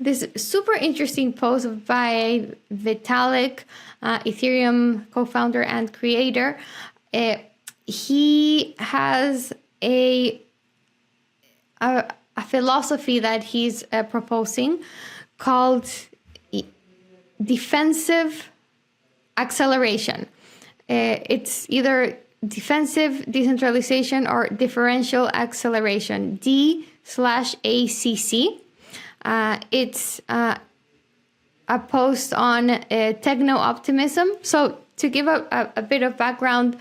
this super interesting post by Vitalik, Ethereum co-founder and creator. He has a philosophy that he's proposing called defensive acceleration. It's either defensive decentralization or differential acceleration, D/ACC. It's a post on Techno Optimism. So to give a bit of background,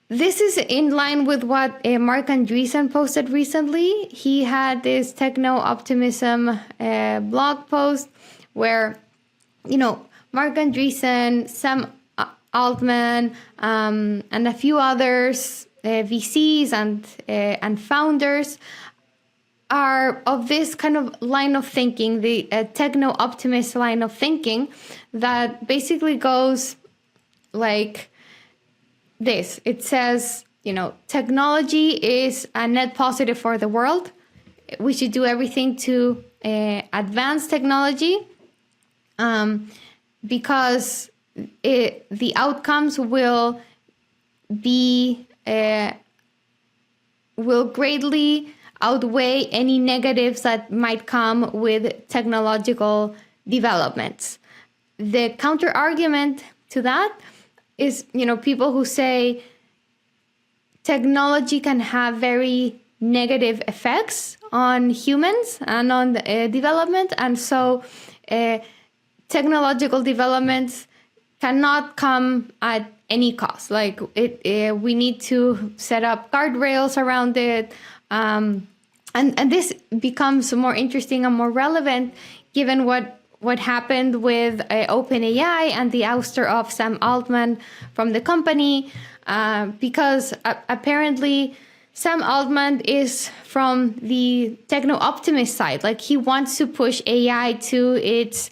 this is in line with what Marc Andreessen posted recently. He had this Techno Optimism blog post where, Marc Andreessen, Sam Altman, and a few others, VCs and founders, are of this kind of line of thinking, the techno-optimist line of thinking, that basically goes like this. It says, technology is a net positive for the world. We should do everything to advance technology, because the outcomes will greatly outweigh any negatives that might come with technological developments. The counter argument to that is, people who say technology can have very negative effects on humans and on the, development, and so technological developments cannot come at any cost. Like we need to set up guardrails around it. And this becomes more interesting and more relevant given what happened with OpenAI and the ouster of Sam Altman from the company, because apparently Sam Altman is from the techno-optimist side. Like, he wants to push AI to its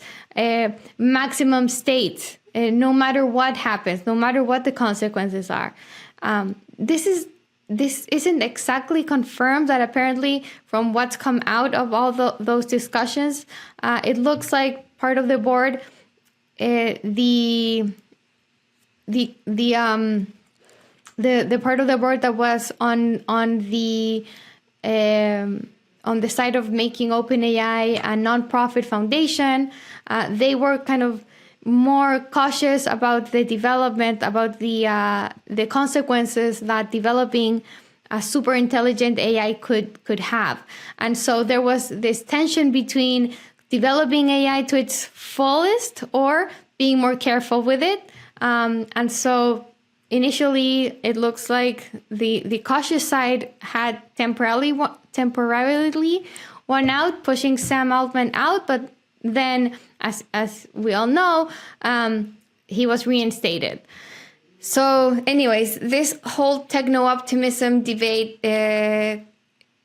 maximum state, no matter what happens, no matter what the consequences are. This isn't exactly confirmed, that apparently from what's come out of all those discussions, it looks like part of the board, the part of the board that was on the side of making OpenAI a nonprofit foundation, they were kind of more cautious about the development, about the consequences that developing a super intelligent AI could have. And so there was this tension between developing AI to its fullest or being more careful with it. And so initially, it looks like the cautious side had temporarily won out, pushing Sam Altman out, but then, as we all know, he was reinstated. So anyways, this whole techno-optimism debate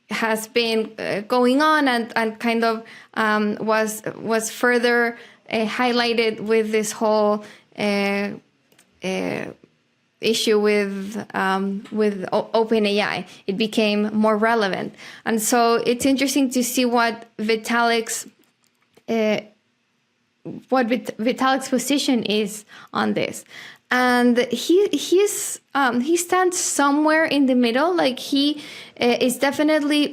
has been going on and kind of was further highlighted with this whole issue with OpenAI. It became more relevant. And so it's interesting to see what Vitalik's position is on this. And he stands somewhere in the middle. Like, he is definitely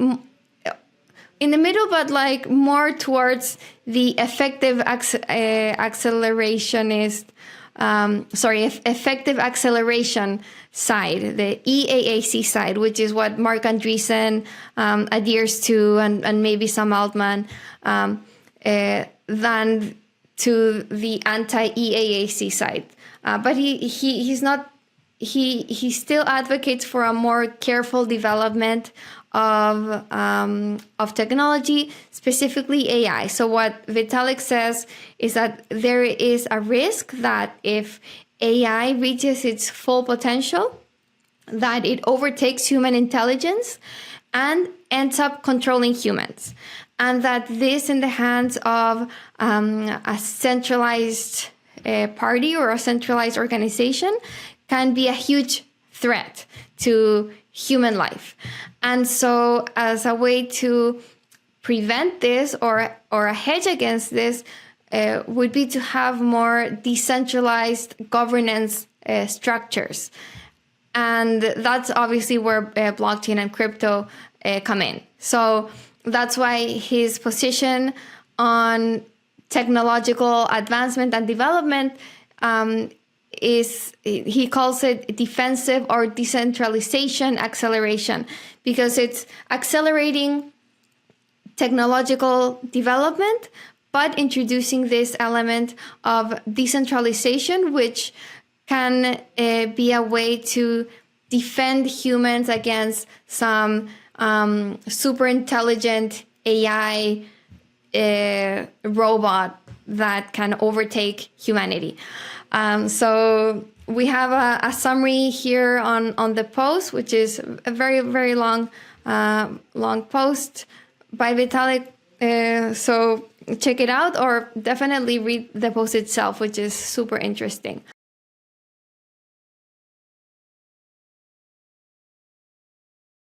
in the middle, but like more towards the effective effective acceleration side, the EAAC side, which is what Marc Andreessen adheres to, and maybe Sam Altman, than to the anti-EAAC side. But he's not. He still advocates for a more careful development of technology, specifically AI. So what Vitalik says is that there is a risk that if AI reaches its full potential, that it overtakes human intelligence and ends up controlling humans. And that this, in the hands of a centralized party or a centralized organization, can be a huge threat to human life. And so as a way to prevent this or a hedge against this would be to have more decentralized governance structures. And that's obviously where blockchain and crypto come in. So that's why his position on technological advancement and development he calls it defensive or decentralization acceleration, because it's accelerating technological development, but introducing this element of decentralization, which can be a way to defend humans against some super intelligent AI robot that can overtake humanity. So we have a summary here on the post, which is a very, very long post by Vitalik. So check it out, or definitely read the post itself, which is super interesting.